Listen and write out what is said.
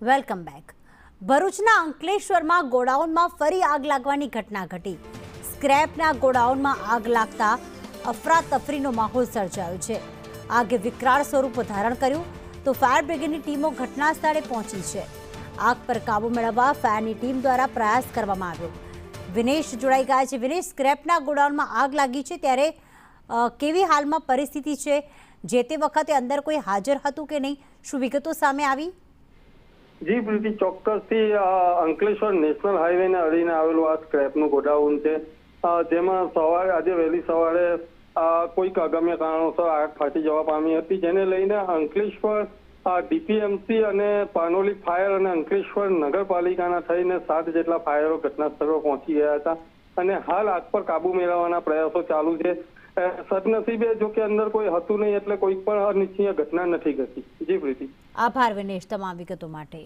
Welcome back. ભરૂચના અંકલેશ્વરમાં ગોડાઉનમાં ફરી આગ લાગવાની ઘટના ઘટી. સ્ક્રેપના ગોડાઉનમાં આગ લાગતા અફરાતફરીનો માહોલ સર્જાયો છે. આગે વિકરાળ સ્વરૂપ ધારણ કર્યું તો ફાયર બ્રિગેડની ટીમો ઘટના સ્થળે પહોંચી છે. આગ પર કાબુ મેળવવા ફાયરની ટીમ દ્વારા પ્રયાસ કરવામાં આવ્યો. વિનેશ જોડાઈ ગયા છે. વિનેશ, સ્ક્રેપના ગોડાઉનમાં આગ લાગી છે ત્યારે કેવી હાલમાં પરિસ્થિતિ છે? જે તે વખતે અંદર કોઈ હાજર હતું કે નહીં? શું વિગતો સામે આવી? જી પ્રીતિ, ચોક્કસથી અંકલેશ્વર નેશનલ હાઈવેને અડીને આવેલું આ સ્ક્રેપનું ગોડાઉન છે, જેમાં આજે વહેલી સવારે કોઈક અગમ્ય કારણોસર આગ ફાટી જવા પામી હતી, જેને લઈને અંકલેશ્વર ડીપીએમસી અને પાનોલી ફાયર અને અંકલેશ્વર નગરપાલિકાના થઈને 7 જેટલા ફાયરો ઘટના સ્થળે પહોંચી ગયા હતા અને હાલ આગ પર કાબુ મેળવવાના પ્રયાસો ચાલુ છે. સદનસીબે જો કે અંદર કોઈ હતું નહીં એટલે કોઈ પણ અનિચ્છનીય ઘટના નથી ઘટી. જી પ્રીતિ. આભાર વિનેશ તમામ વિગતો માટે.